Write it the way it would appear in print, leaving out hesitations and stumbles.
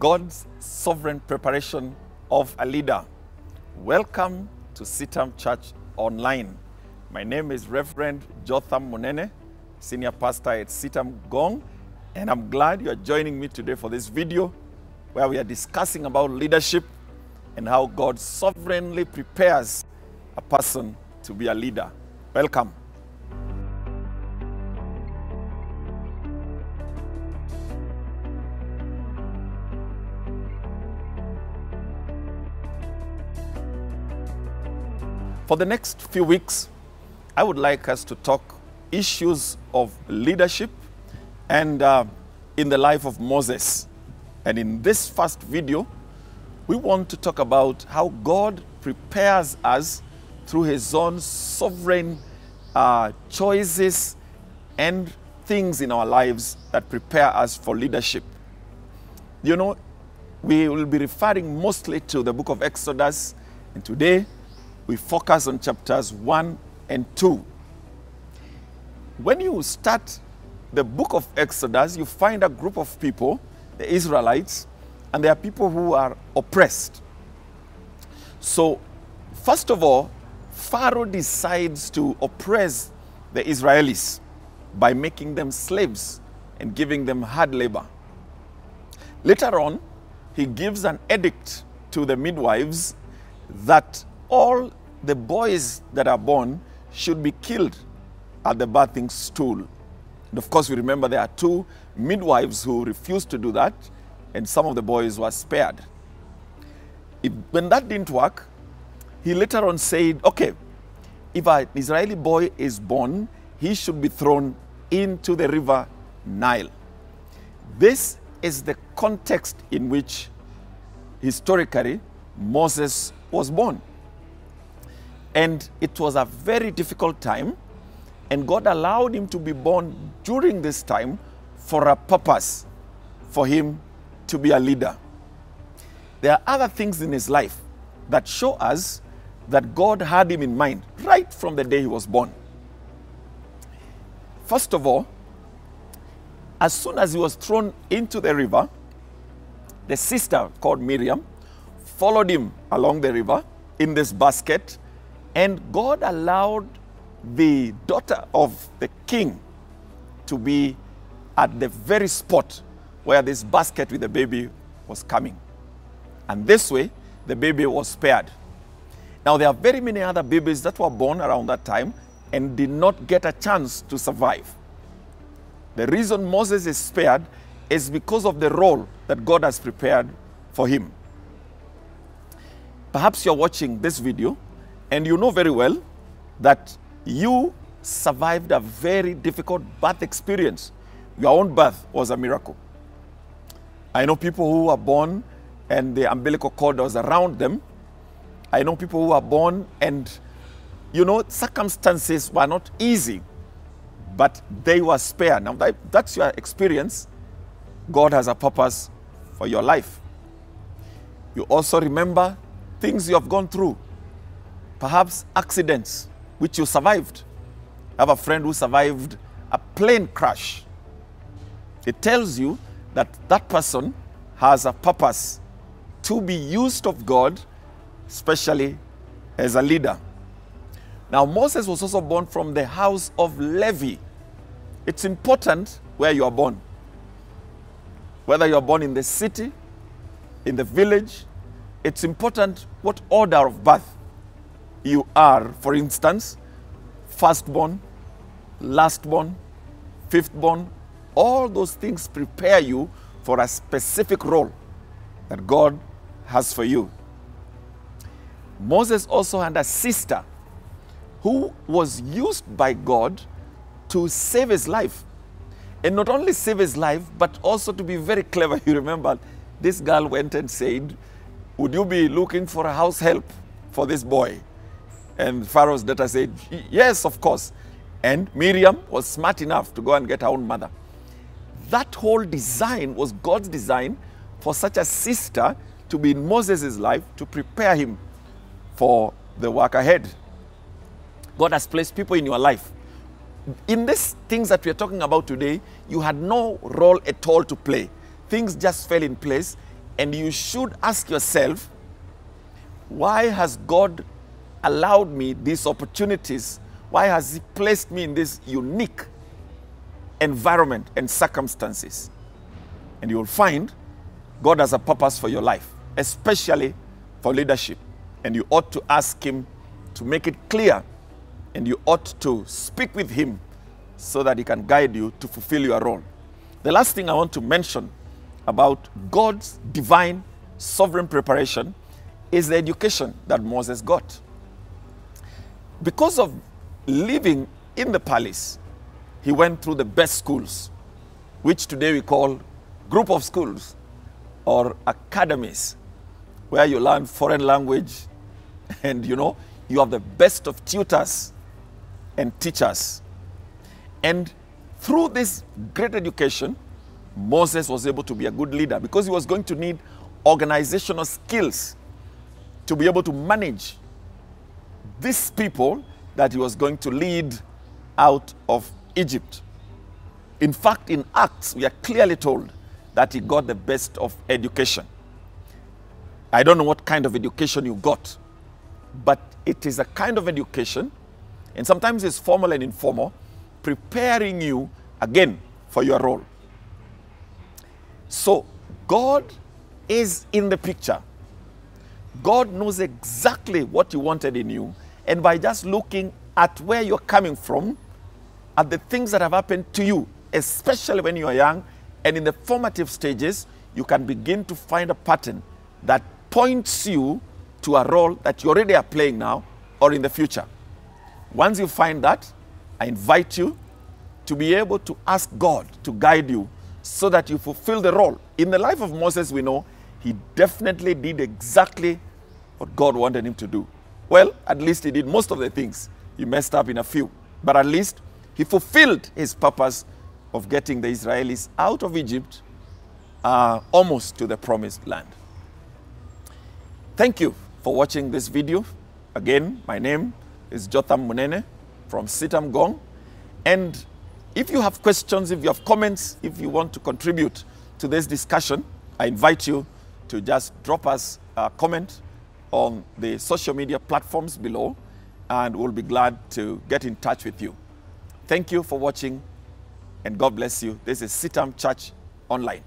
God's sovereign preparation of a leader. Welcome to CITAM Church Online. My name is Reverend Jotham Munene, Senior Pastor at CITAM Gong, and I'm glad you are joining me today for this video where we are discussing about leadership and how God sovereignly prepares a person to be a leader. Welcome. For the next few weeks, I would like us to talk issues of leadership and in the life of Moses. And in this first video, we want to talk about how God prepares us through his own sovereign choices and things in our lives that prepare us for leadership. You know, we will be referring mostly to the book of Exodus, and today we focus on chapters 1 and 2. When you start the book of Exodus, you find a group of people, the Israelites, and there are people who are oppressed. So, first of all, Pharaoh decides to oppress the Israelis by making them slaves and giving them hard labor. Later on, he gives an edict to the midwives that all the boys that are born should be killed at the birthing stool. And of course, we remember there are two midwives who refused to do that, and some of the boys were spared. When that didn't work, he later on said, okay, if an Israeli boy is born, he should be thrown into the river Nile. This is the context in which, historically, Moses was born. And it was a very difficult time, and God allowed him to be born during this time for a purpose, for him to be a leader. There are other things in his life that show us that God had him in mind right from the day he was born. First of all, as soon as he was thrown into the river, the sister called Miriam followed him along the river in this basket, and God allowed the daughter of the king to be at the very spot where this basket with the baby was coming. And this way, the baby was spared. Now, there are very many other babies that were born around that time and did not get a chance to survive. The reason Moses is spared is because of the role that God has prepared for him. Perhaps you're watching this video and you know very well that you survived a very difficult birth experience. Your own birth was a miracle. I know people who were born and the umbilical cord was around them. I know people who were born and, you know, circumstances were not easy, but they were spared. Now, that's your experience. God has a purpose for your life. You also remember things you have gone through. Perhaps accidents which you survived. I have a friend who survived a plane crash. It tells you that that person has a purpose to be used of God, especially as a leader. Now, Moses was also born from the house of Levi. It's important where you are born. Whether you are born in the city, in the village, it's important what order of birth you are. For instance, firstborn, lastborn, fifthborn, all those things prepare you for a specific role that God has for you. Moses also had a sister who was used by God to save his life. And not only save his life, but also to be very clever. You remember, this girl went and said, would you be looking for a house help for this boy? And Pharaoh's daughter said, yes, of course. And Miriam was smart enough to go and get her own mother. That whole design was God's design for such a sister to be in Moses' life to prepare him for the work ahead. God has placed people in your life. In these things that we are talking about today, you had no role at all to play. Things just fell in place And you should ask yourself, why has God allowed me these opportunities? Why has He placed me in this unique environment and circumstances? And you will find God has a purpose for your life, especially for leadership. And you ought to ask Him to make it clear, and you ought to speak with Him so that He can guide you to fulfill your role. The last thing I want to mention about God's divine sovereign preparation is the education that Moses got. Because of living in the palace, he went through the best schools, which today we call group of schools or academies, where you learn foreign language and you have the best of tutors and teachers. And through this great education, Moses was able to be a good leader because he was going to need organizational skills to be able to manage these people that he was going to lead out of Egypt. In fact, in Acts, we are clearly told that he got the best of education. I don't know what kind of education you got, but it is a kind of education, and sometimes it's formal and informal, preparing you again for your role. So God is in the picture. God knows exactly what He wanted in you, and by just looking at where you're coming from, at the things that have happened to you, especially when you are young and in the formative stages, you can begin to find a pattern that points you to a role that you already are playing now or in the future. Once you find that, I invite you to be able to ask God to guide you so that you fulfill the role. In the life of Moses, we know he definitely did exactly what God wanted him to do. Well, at least he did most of the things. He messed up in a few, but at least he fulfilled his purpose of getting the Israelis out of Egypt, almost to the promised land. Thank you for watching this video. Again, my name is Jotham Munene from CITAM Gong. And if you have questions, if you have comments, if you want to contribute to this discussion, I invite you to just drop us a comment on the social media platforms below, and we'll be glad to get in touch with you. Thank you for watching, and God bless you. This is CITAM Church Online.